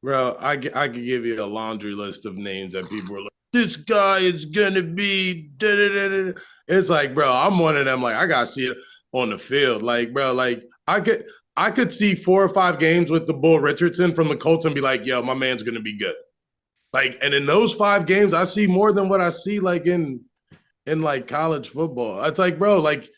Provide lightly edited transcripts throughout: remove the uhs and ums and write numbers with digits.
Bro, I could give you a laundry list of names that people are like, this guy is gonna be da, da, da, da. It's like, bro, I'm one of them. Like, I gotta see it on the field. Like, bro, like I could see 4 or 5 games with the Bull Richardson from the Colts and be like, yo, my man's gonna be good. Like, and in those 5 games, I see more than what I see like in like college football. It's like, bro, like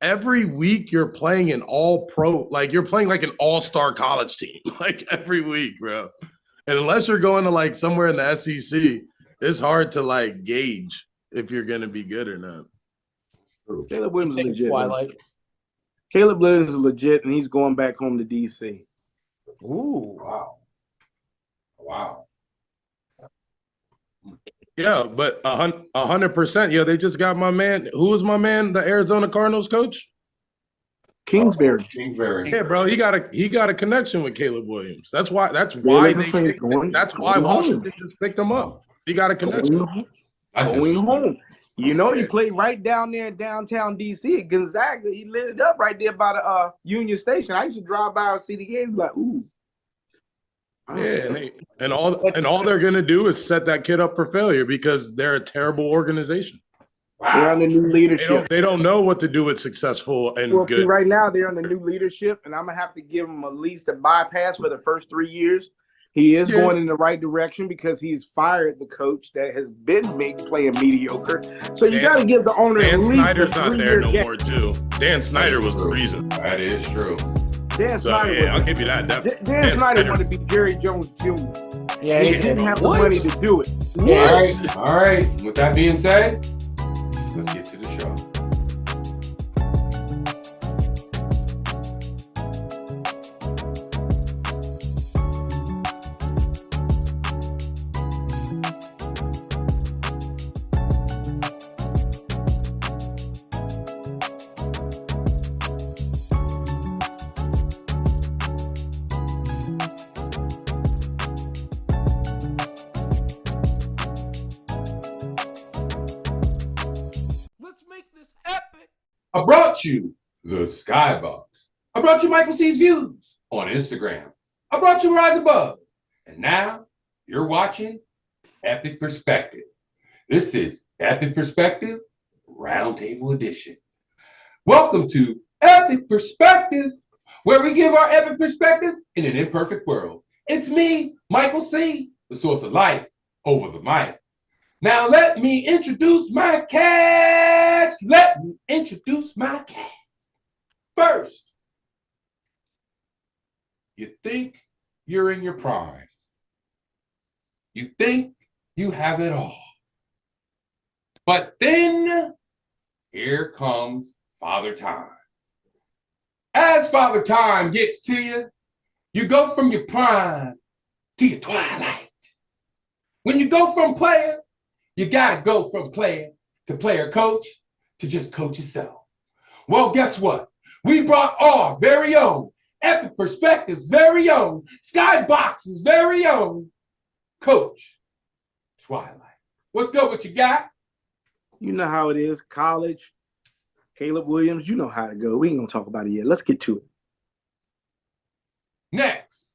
every week you're playing an all pro, like you're playing like an all-star college team, like every week, bro. And unless you're going to like somewhere in the SEC, it's hard to like gauge if you're gonna be good or not. Caleb Williams is legit. Twilight. Caleb Williams is legit, and he's going back home to DC. Ooh. Wow. Wow. Yeah, but 100%. Yeah, they just got my man. Who was my man? The Arizona Cardinals coach. Kingsbury. Kingsbury. Yeah, bro, he got a connection with Caleb Williams. That's why Washington just picked him up. He got a connection. Going home. You know, he played right down there in downtown DC at Gonzaga. He lit it up right there by the Union Station. I used to drive by and see the games like, ooh. Yeah, and all they're gonna do is set that kid up for failure because they're a terrible organization. They're on the new leadership. They don't know what to do with successful and good. See, right now they're on the new leadership, and I'm gonna have to give him at least a bypass for the first 3 years. He is going in the right direction because he's fired the coach that has been playing mediocre. So you got to give the owner Dan at least Snyder's a not there no gap. more too. Dan Snyder was the reason. That is true. Dan Snyder. Yeah, I'll give you that. Dan Snyder wanted to be Jerry Jones Jr. Yeah, he didn't have the money to do it. All right. With that being said, let's get to the show. I brought you the Skybox. I brought you Micheal C's views on Instagram. I brought you Rise Above. And now you're watching Epic Perspective. This is Epic Perspective Roundtable Edition. Welcome to Epic Perspective, where we give our epic perspective in an imperfect world. It's me, Micheal C, the source of life over the mic. Now let me introduce my cast. First, you think you're in your prime. You think you have it all. But then here comes Father Time. As Father Time gets to you, you go from your prime to your twilight. When you go from player, you gotta go from player to player coach to just coach yourself. Well, guess what? We brought our very own Epic Perspective's very own Skybox's very own Coach Twilight. What's good? What you got? You know how it is. College, Caleb Williams, you know how to go. We ain't gonna talk about it yet. Let's get to it. Next.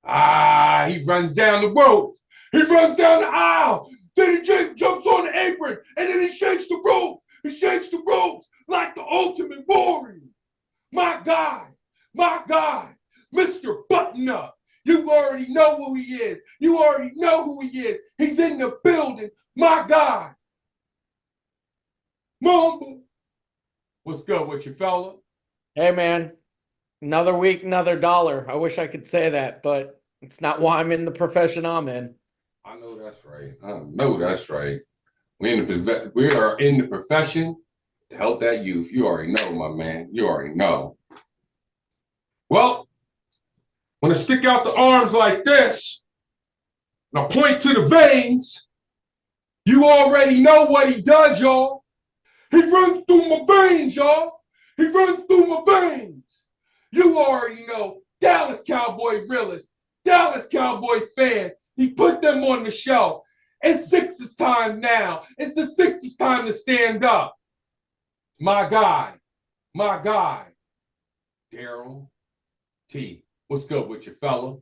He runs down the rope. He runs down the aisle. Then he jumps on the apron, and then he shakes the rope. He shakes the ropes like the ultimate warrior. My guy, Mr. Button Up. You already know who he is. He's in the building. My guy. Mamba. What's good with you, fella? Hey, man. Another week, another dollar. I wish I could say that, but it's not why I'm in the profession I'm in. I know that's right. We are in the profession to help that youth. You already know, my man. You already know. Well, when I stick out the arms like this, and I point to the veins, you already know what he does, y'all. He runs through my veins, y'all. He runs through my veins. You already know. Dallas Cowboy realist, Dallas Cowboy fan. He put them on the shelf. It's Sixers time now. It's the Sixers time to stand up. My guy, Daryl T, what's good with you, fella?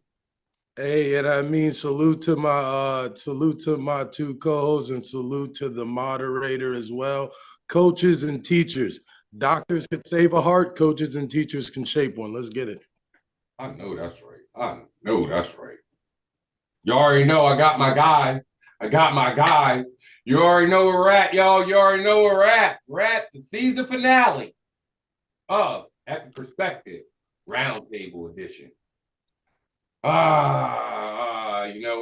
Hey, and I mean salute to my two co-hosts and salute to the moderator as well. Coaches and teachers. Doctors could save a heart, coaches and teachers can shape one. Let's get it. I know that's right. I know that's right. You already know I got my guys. I got my guys. You already know where we're at, y'all. You already know where we're at. We're at the season finale of At the Perspective Roundtable Edition. We're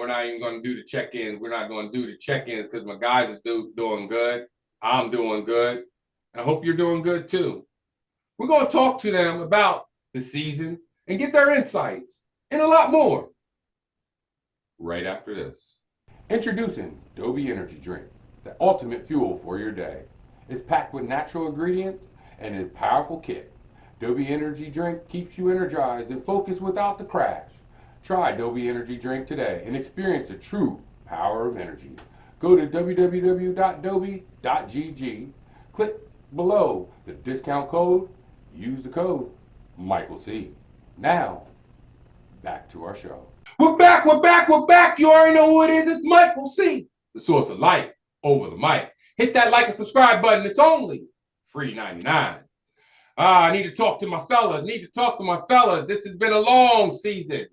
not even going to do the check-ins. We're not going to do the check-ins because my guys is doing good. I'm doing good. I hope you're doing good too. We're going to talk to them about the season and get their insights and a lot more right after this. Introducing Dubby Energy Drink, the ultimate fuel for your day. It's packed with natural ingredients and a powerful kick. Dubby Energy Drink keeps you energized and focused without the crash. Try Dubby Energy Drink today and experience the true power of energy. Go to www.dobby.gg, click below the discount code, use the code Micheal C. Now, back to our show. We're back. You already know who it is. It's Micheal C, the source of light over the mic. Hit that like and subscribe button. It's only free 99. I need to talk to my fellas. This has been a long season.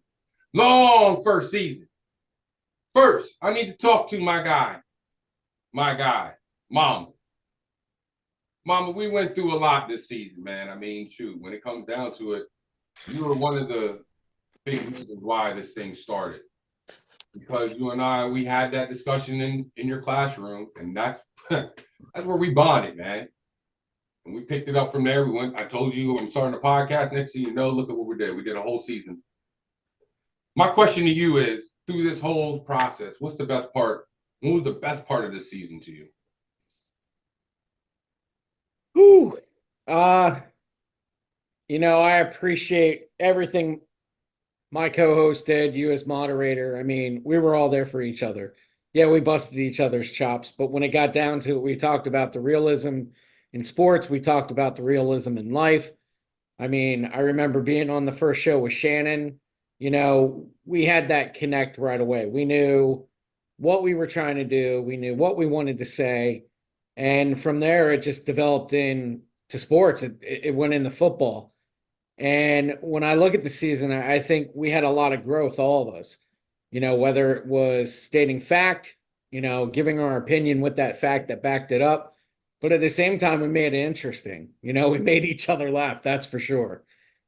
Long first season. First, I need to talk to my guy, Mama. Mama, we went through a lot this season, man. I mean, shoot, when it comes down to it, you were one of the big reasons why this thing started. Because you and I, we had that discussion in your classroom, and that's where we bonded, man. And we picked it up from there. I told you I'm starting a podcast. Next thing you know, look at what we did. We did a whole season. My question to you is, through this whole process, what's the best part? What was the best part of this season to you? Whew. I appreciate everything my co-host did, you as moderator. I mean, we were all there for each other. Yeah, we busted each other's chops, but when it got down to it, we talked about the realism in sports. We talked about the realism in life. I mean, I remember being on the first show with Shannon. We had that connect right away. We knew what we were trying to do. We knew what we wanted to say. And from there, it just developed into sports. It went into football. And when I look at the season, I think we had a lot of growth, all of us, whether it was stating fact, giving our opinion with that fact that backed it up. But at the same time, we made it interesting. We made each other laugh. That's for sure.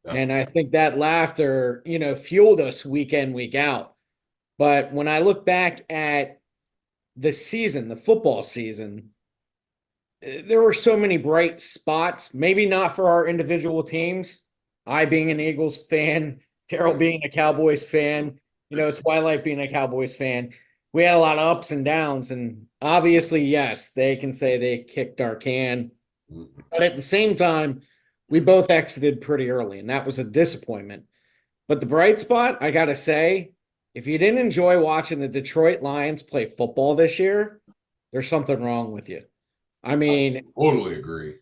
Yeah. And I think that laughter, fueled us week in, week out. But when I look back at the season, the football season, there were so many bright spots, maybe not for our individual teams. I being an Eagles fan, Terrell being a Cowboys fan, Twilight being a Cowboys fan. We had a lot of ups and downs. And obviously, yes, they can say they kicked our can. But at the same time, we both exited pretty early, and that was a disappointment. But the bright spot, I got to say, if you didn't enjoy watching the Detroit Lions play football this year, there's something wrong with you. I mean, I totally agree.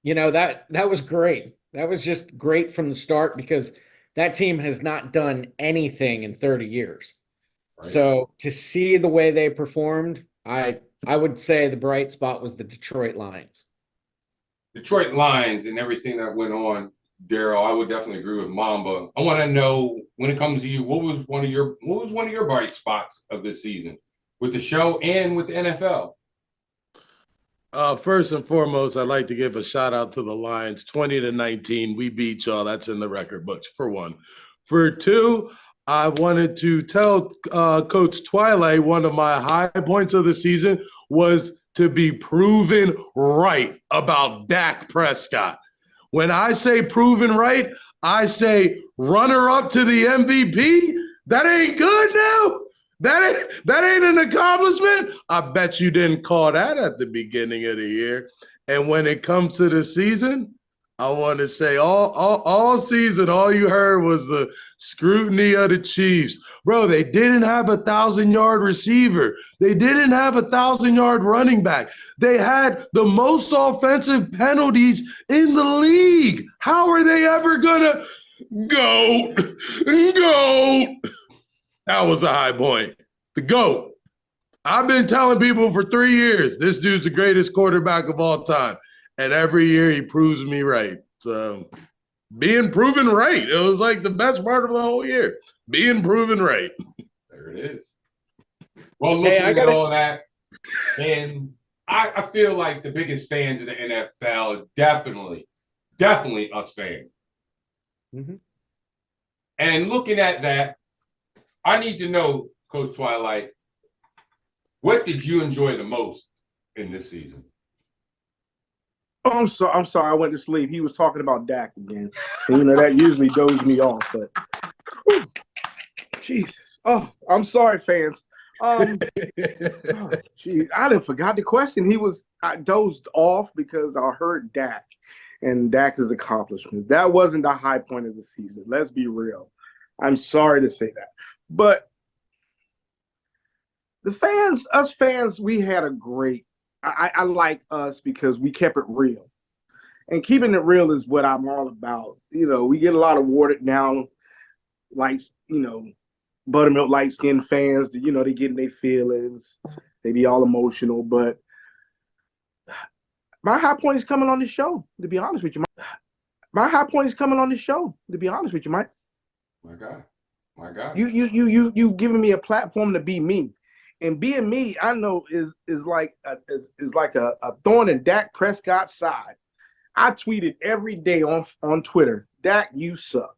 That was great. That was just great from the start because that team has not done anything in 30 years. Right. So to see the way they performed, I would say the bright spot was the Detroit Lions. Detroit Lions and everything that went on, Daryl, I would definitely agree with Mamba. I want to know, when it comes to you, what was one of your bright spots of this season with the show and with the NFL? First and foremost, I'd like to give a shout out to the Lions. 20-19, we beat y'all. That's in the record books, for one. For two, I wanted to tell Coach Twilight one of my high points of the season was to be proven right about Dak Prescott. When I say proven right, I say runner up to the MVP. That ain't good now. That ain't an accomplishment. I bet you didn't call that at the beginning of the year. And when it comes to the season, I want to say all season, all you heard was the scrutiny of the Chiefs. Bro, they didn't have a 1,000-yard receiver. They didn't have a 1,000-yard running back. They had the most offensive penalties in the league. How are they ever going to GOAT, GOAT. That was a high point. The GOAT. I've been telling people for 3 years, this dude's the greatest quarterback of all time. And every year he proves me right. So being proven right. It was like the best part of the whole year. Being proven right. There it is. Well, looking at all that, and I feel like the biggest fans of the NFL is definitely us fans. Mm-hmm. And looking at that, I need to know, Coach Twilight, what did you enjoy the most in this season? Oh, I'm sorry. I went to sleep. He was talking about Dak again. And, that usually dozes me off. But whew, Jesus. Oh, I'm sorry, fans. Oh, geez, I didn't forgot the question. I dozed off because I heard Dak and Dak's accomplishments. That wasn't the high point of the season. Let's be real. I'm sorry to say that. But us fans, we had a great. I like us because we kept it real. And keeping it real is what I'm all about. We get a lot of watered down, buttermilk light-skinned fans. They get in their feelings. They be all emotional. But my high point is coming on the show, to be honest with you, Mike. My high point is coming on the show, to be honest with you, Mike. My God. You giving me a platform to be me. And being me, I know is like a thorn in Dak Prescott's side. I tweeted every day on Twitter, Dak, you suck.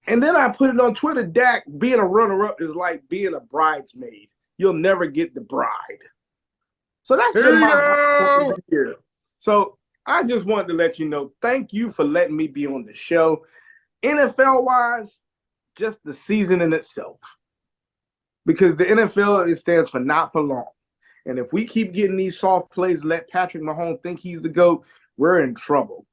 And then I put it on Twitter, Dak, being a runner-up is like being a bridesmaid. You'll never get the bride. So that's been my year. So I just wanted to let you know, thank you for letting me be on the show. NFL-wise, just the season in itself. Because the NFL, it stands for not for long. And if we keep getting these soft plays, let Patrick Mahomes think he's the GOAT, we're in trouble.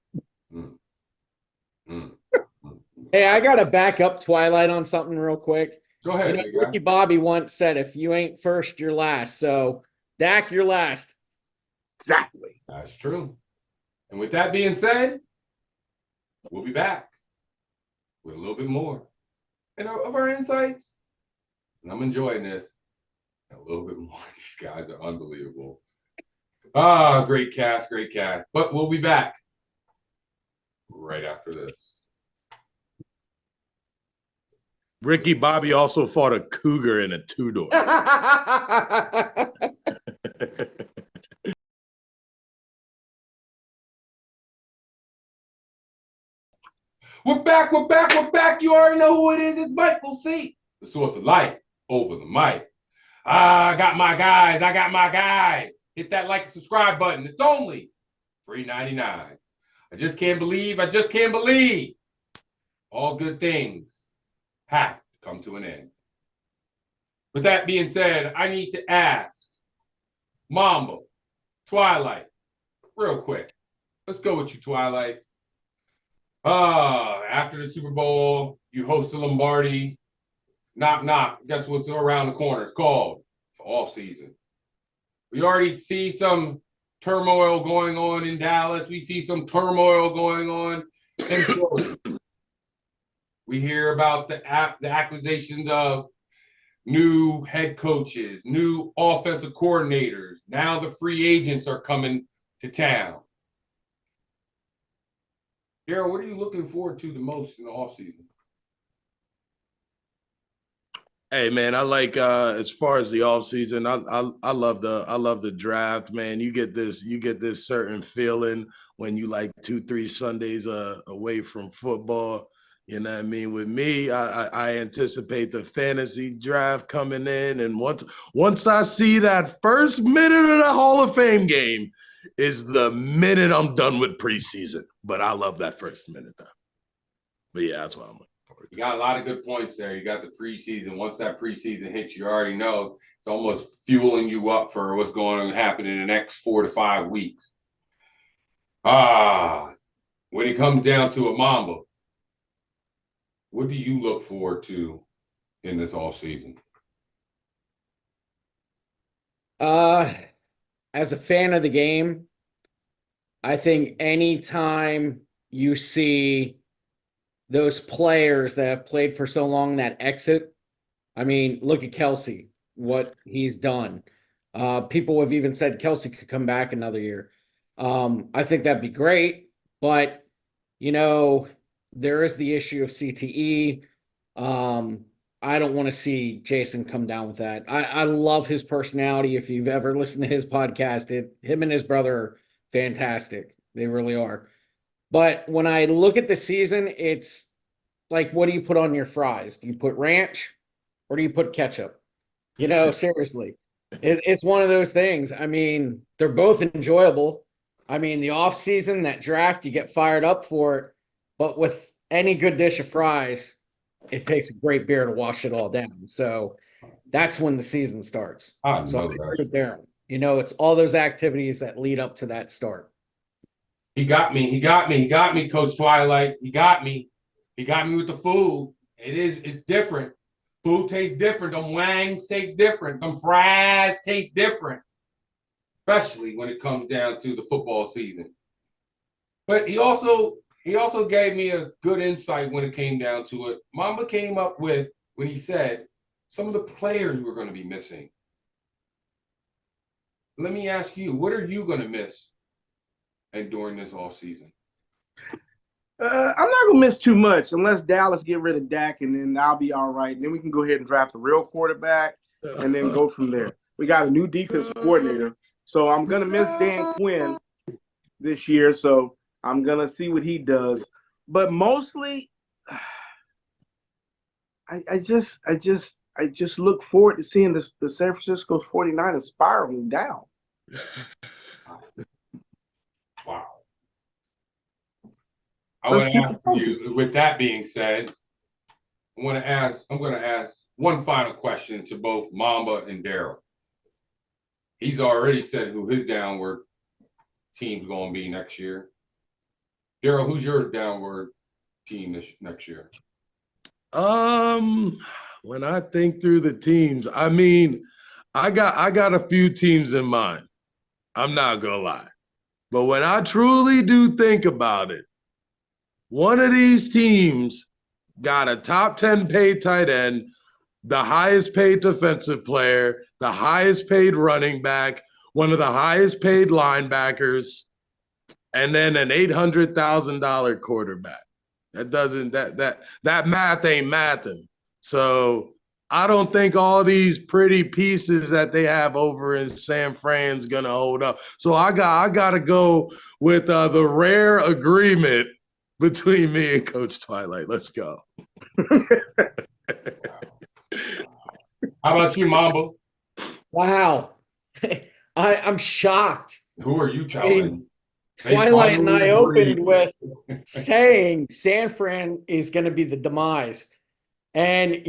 Hey, I got to back up Twilight on something real quick. Go ahead. Ricky Bobby once said, if you ain't first, you're last. So, Dak, you're last. Exactly. That's true. And with that being said, we'll be back with a little bit more of our insights. And I'm enjoying this. A little bit more. These guys are unbelievable. Great cast. But we'll be back right after this. Ricky Bobby also fought a cougar in a two-door. We're back. You already know who it is. It's Micheal C, the source of light over the mic. I got my guys. Hit that like and subscribe button. It's only $3.99. I just can't believe. All good things have to come to an end. With that being said, I need to ask Mamba, Twilight, real quick. Let's go with you, Twilight. After the Super Bowl, you host the Lombardi. Knock, knock. Guess what's around the corner? It's called off season. We already see some turmoil going on in Dallas. We see some turmoil going on in Florida. We hear about the acquisitions of new head coaches, new offensive coordinators. Now the free agents are coming to town. Daryl, what are you looking forward to the most in the offseason? Hey man, I like as far as the offseason, I love the draft, man. You get this certain feeling when you like 2-3 Sundays away from football. You know what I mean? With me, I anticipate the fantasy draft coming in, and once I see that first minute of the Hall of Fame game is the minute I'm done with preseason. But I love that first minute though. But yeah, that's what I'm looking forward to. You got a lot of good points there. You got the preseason. Once that preseason hits, you already know it's almost fueling you up for what's going to happen in the next 4 to 5 weeks. When it comes down to a Mamba, what do you look forward to in this offseason? As a fan of the game, I think anytime you see those players that have played for so long that exit. I mean, look at Kelsey, what he's done. People have even said Kelsey could come back another year. I think that'd be great, but there is the issue of CTE. I don't want to see Jason come down with that. I love his personality. If you've ever listened to his podcast, him and his brother are fantastic. They really are. But when I look at the season, it's like, what do you put on your fries? Do you put ranch or do you put ketchup? Seriously. It's one of those things. I mean, they're both enjoyable. I mean, the off season, that draft, you get fired up for it. But with any good dish of fries, it takes a great beer to wash it all down. So that's when the season starts. So I agree with Darren. It's all those activities that lead up to that start. He got me, Coach Twilight. He got me with the food. It's different. Food tastes different. Them wangs taste different. Them fries taste different. Especially when it comes down to the football season. But he also gave me a good insight when it came down to it. Mamba came up with, when he said, some of the players we're going to be missing. Let me ask you, what are you going to miss and during this offseason? I'm not gonna miss too much unless Dallas get rid of Dak, and then I'll be all right. And then we can go ahead and draft a real quarterback, and then go from there. We got a new defense coordinator, so I'm gonna miss Dan Quinn this year. So I'm gonna see what he does. But mostly, I just look forward to seeing the San Francisco 49ers spiraling down. Wow. I want to ask you, with that being said, I'm going to ask one final question to both Mamba and Daryl. He's already said who his downward team's going to be next year. Daryl, who's your downward team next year? When I think through the teams, I mean, I got a few teams in mind. I'm not gonna lie. But when I truly do think about it, one of these teams got a top 10 paid tight end, the highest paid defensive player, the highest paid running back, one of the highest paid linebackers, and then an $800,000 quarterback. That math ain't mathing. So I don't think all these pretty pieces that they have over in San Fran's gonna hold up. So I gotta go with the rare agreement between me and Coach Twilight. Let's go. How about you, Mamba? Wow. I'm shocked. Who are you telling? Twilight and I opened with saying San Fran is going to be the demise. And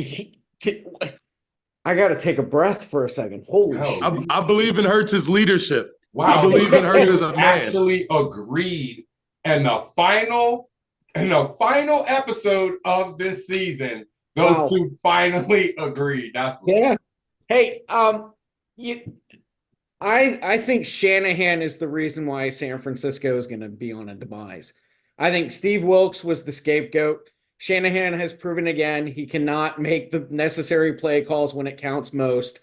I got to take a breath for a second. Holy shit. I believe in Hurts's leadership. Wow. I believe in Hurts as a man. Actually agreed. And the final episode of this season, those two finally agreed. Yeah. Hey, I think Shanahan is the reason why San Francisco is going to be on a demise. I think Steve Wilkes was the scapegoat. Shanahan has proven again he cannot make the necessary play calls when it counts most.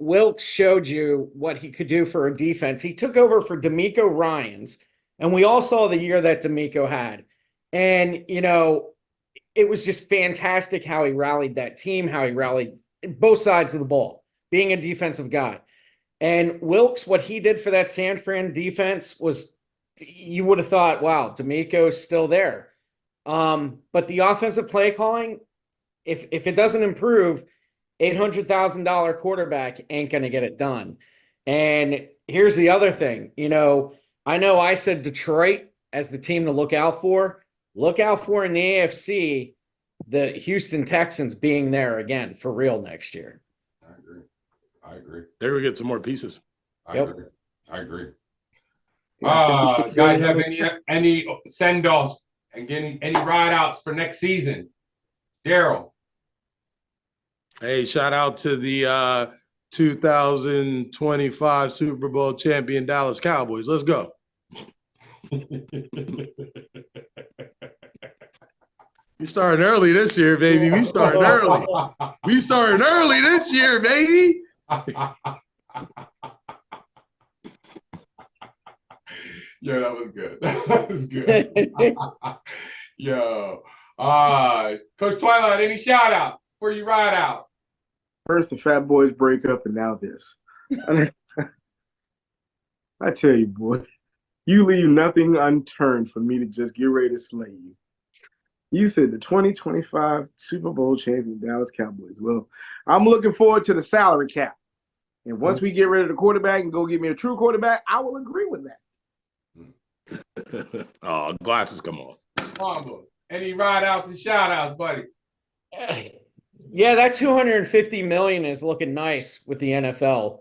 Wilkes showed you what he could do for a defense. He took over for DeMeco Ryans, and we all saw the year that DeMeco had. And, it was just fantastic how he rallied that team, how he rallied both sides of the ball, being a defensive guy. And Wilkes, what he did for that San Fran defense was, you would have thought, wow, DeMeco's still there. But the offensive play calling, if it doesn't improve, $800,000 quarterback ain't going to get it done. And here's the other thing. I know I said Detroit as the team to look out for. Look out for in the AFC, the Houston Texans being there again for real next year. I agree. They're going to get some more pieces. I agree. Guys, have any send-offs and getting any ride-outs for next season? Daryl. Hey, shout out to the 2025 Super Bowl champion Dallas Cowboys. Let's go. We starting early this year, baby. We starting early. We starting early this year, baby. Yeah, that was good. That was good. Yo. Coach Twilight, any shout outs before you ride out? First, the Fat Boys break up, and now this. I tell you, boy, you leave nothing unturned for me to just get ready to slay you. You said the 2025 Super Bowl champion Dallas Cowboys. Well, I'm looking forward to the salary cap. And once we get rid of the quarterback and go get me a true quarterback, I will agree with that. Oh, glasses come off. Mamba, any ride outs and shout outs, buddy? Yeah, that 250 million is looking nice with the NFL.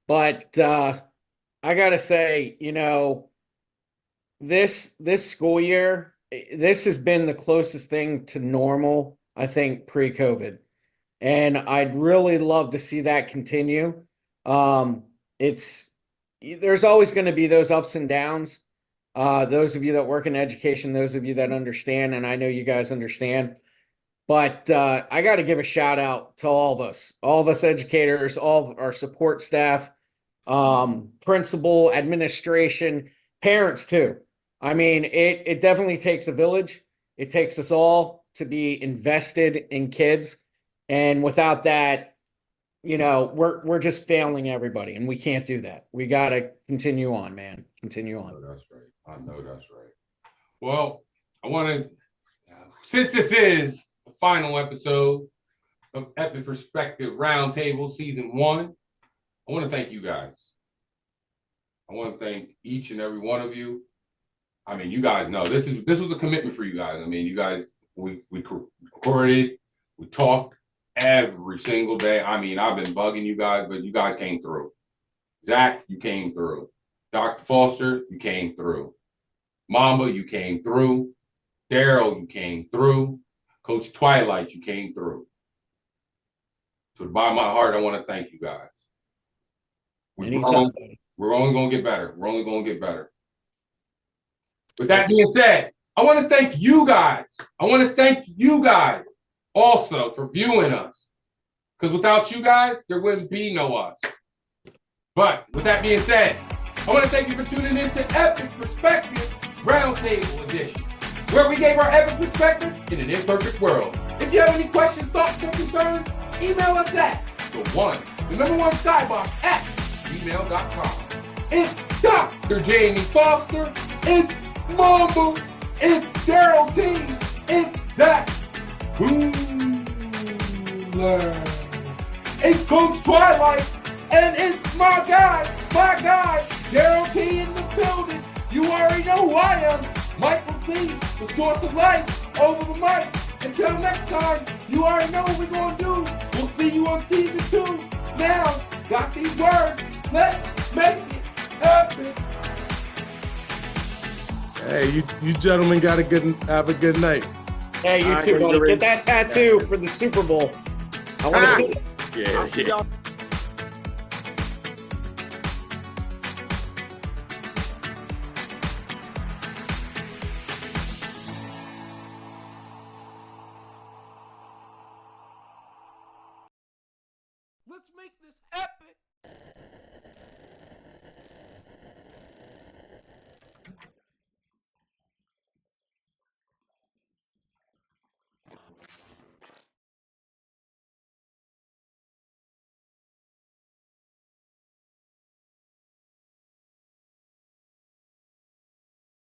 But I gotta say, this school year, this has been the closest thing to normal, I think, pre-COVID. And I'd really love to see that continue. There's always going to be those ups and downs. Those of you that work in education, those of you that understand, and I know you guys understand. But I got to give a shout out to all of us educators, all of our support staff, principal, administration, parents too. I mean, it definitely takes a village. It takes us all to be invested in kids. And without that, we're just failing everybody, and we can't do that. We got to continue on, man. Continue on. I know that's right. I know that's right. Well, I want to, since this is the final episode of Epic Perspective Roundtable Season 1, I want to thank you guys. I want to thank each and every one of you. I mean, you guys know this was a commitment for you guys. I mean, you guys, we recorded, we talked every single day. I mean, I've been bugging you guys, but you guys came through. Zach, you came through. Dr. Foster, you came through. Mamba, you came through. Daryl, you came through. Coach Twilight, you came through. So by my heart, I want to thank you guys. We're only going to get better. We're only going to get better. With that being said, I want to thank you guys. I want to thank you guys also for viewing us. Because without you guys, there wouldn't be no us. But with that being said, I want to thank you for tuning in to Epic Perspective Roundtable Edition, where we gave our epic perspective in an imperfect world. If you have any questions, thoughts, or concerns, email us at the number one skybox at gmail.com. It's Dr. Jamie Foster. It's Mamba. It's Daryl T. It's Zach Cooler. It's Coach Twilight. And it's my guy, Daryl T in the building. You already know who I am. Micheal C, the source of life, over the mic. Until next time, you already know what we're going to do. We'll see you on season 2. Now, got these words. Let's make it happen. Hey, you gentlemen have a good night. Hey, you too, buddy. Get that tattoo for the Super Bowl. I want to see it. Yeah. Let's make this epic.